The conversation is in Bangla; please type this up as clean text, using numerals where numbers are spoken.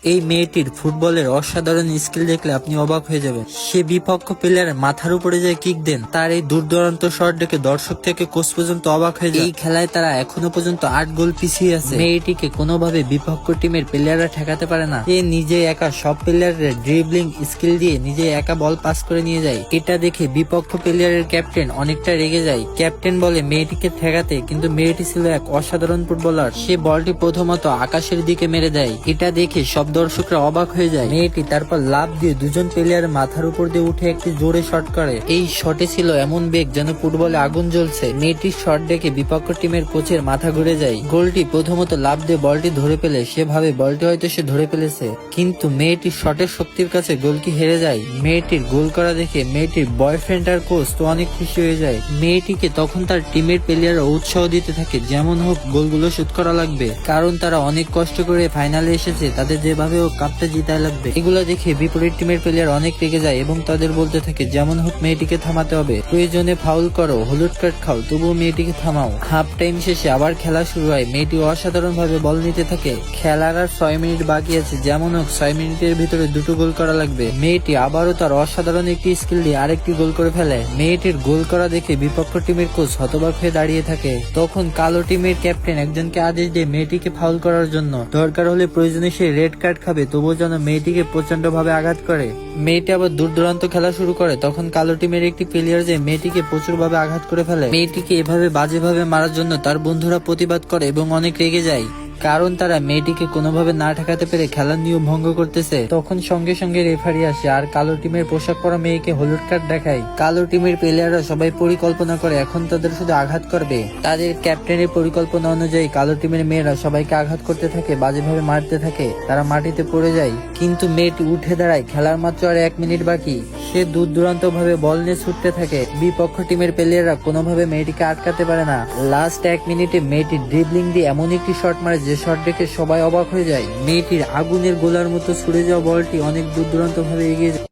এই মেয়েটির ফুটবলের অসাধারণ স্কিল দেখলে আপনি অবাক হয়ে যাবেন। সে বিপক্ষ প্লেয়ারের মাথার উপরে যায় কিক দেন। তার এই দূরদূরান্ত শট দেখে দর্শক থেকে কোচ পর্যন্ত অবাক হয়ে যায়। এই খেলায় তারা এখনো পর্যন্ত 8 গোল পিছিয়ে আছে। মেয়েটিকে কোনোভাবে বিপক্ষ টিমের প্লেয়াররা ঠেকাতে পারে না। সে নিজে একা সব প্লেয়ারের ড্রিবলিং স্কিল দিয়ে নিজে একা বল পাস করে নিয়ে যায়। এটা দেখে বিপক্ষ প্লেয়ারের ক্যাপ্টেন অনেকটা রেগে যায়। ক্যাপ্টেন বলে মেয়েটিকে ঠেকাতে, কিন্তু মেয়েটি ছিল এক অসাধারণ ফুটবলার। সে বলটি প্রথমত আকাশের দিকে মেরে দেয়। এটা দেখে সব দর্শকরা অবাক হয়ে যায়। মেয়েটি তারপর লাফ দিয়ে দুজন প্লেয়ার মাথার উপর দিয়ে উঠে একটি জোরে শট করে। এই শটে ছিল এমন বেগ যেন ফুটবলে আগুন জ্বলছে। মেয়েটির শট দেখে বিপক্ষ টিমের কোচের মাথা ঘুরে যায়। গোলটি প্রথমত লাফ দিয়ে বলটি ধরে পেলে সে ভাবে বলটি হয়তো সে ধরে ফেলেছে, কিন্তু মেয়েটির শটের শক্তির কাছে গোলটি হেরে যায়। মেয়েটির গোল করা দেখে মেয়েটির বয়ফ্রেন্ড আর কোচ তো অনেক খুশি হয়ে যায়। মেয়েটিকে তখন তার টিমের প্লেয়াররা উৎসাহ দিতে থাকে যেমন হোক গোলগুলো শুট করা লাগবে, কারণ তারা অনেক কষ্ট করে ফাইনালে এসেছে, তাদের যেভাবে হোক কাপটা জিতায় লাগবে। এগুলো দেখে বিপরীত টিমের প্লেয়ার অনেক রেগে যায় এবং তাদের বলতে থাকে যেমন হোক মেয়েটিকে থামাতে হবে, প্রয়োজনে ফাউল করো, হলুদ কার্ড খাও, তবুও মেয়েটিকে থামাও। হাফ টাইম শেষে আবার খেলা শুরু হয়। মেয়েটি অসাধারণ ভাবে বল নিতে থাকে। খেলার আর 6 মিনিট বাকি আছে, যেমন হোক 6 মিনিটের ভিতরে 2টো গোল করা লাগবে। মেয়েটি আবারও তার অসাধারণ একটি স্কিল দিয়ে আরেকটি গোল করে ফেলে। মেয়েটির গোল করা দেখে বিপক্ষ টিমের কোচ হতবাক হয়ে দাঁড়িয়ে থাকে। তখন কালো টিমের ক্যাপ্টেন একজনকে আদেশ দিয়ে মেয়েটিকে ফাউল করার জন্য, দরকার হলে প্রয়োজনে সে রেড কার্ড খাবে, তবুও যেন মেয়েটিকে প্রচন্ড ভাবে আঘাত করে। মেয়েটি আবার দূর দূরান্ত খেলা শুরু করে। তখন কালো টিমের একটি প্লেয়ার যে মেয়েটিকে প্রচুর ভাবে আঘাত করে ফেলে। মেয়েটিকে এভাবে বাজেভাবে মারার জন্য তার বন্ধুরা প্রতিবাদ করে এবং অনেক রেগে যায়, কারণ তারা মেয়েটিকে কোনোভাবে না ঠেকাতে পেরে খেলার নিয়ম ভঙ্গ করতেছে। তখন সঙ্গে সঙ্গে রেফারি আসে আর কালো টিমের পোশাক পরা মেয়েকে হলুদ কার্ড দেখায়। কালো টিমের প্লেয়াররা সবাই পরিকল্পনা করে এখন তাদের শুধু আঘাত করবে। তাদের ক্যাপ্টেনের পরিকল্পনা অনুযায়ী কালো টিমের মেয়েরা সবাইকে আঘাত করতে থাকে, বাজেভাবে মারতে থাকে। তারা মাটিতে পড়ে যায়, কিন্তু মেয়েটি উঠে দাঁড়ায়। খেলার মাত্র আর 1 মিনিট বাকি। সে দূর দূরান্ত ভাবে বল নিয়ে ছুটতে থাকে। বিপক্ষ টিমের প্লেয়াররা কোনোভাবে মেয়েটিকে আটকাতে পারে না। লাস্ট 1 মিনিটে মেয়েটি ড্রিবলিং দিয়ে এমন একটি শট মারে যে শট দেখে সবাই অবাক হয়ে যায়। মেয়েটির আগুনের গোলার মতো ছুড়ে যাওয়া বলটি অনেক দূর দূরান্ত ভাবে এগিয়ে যায়।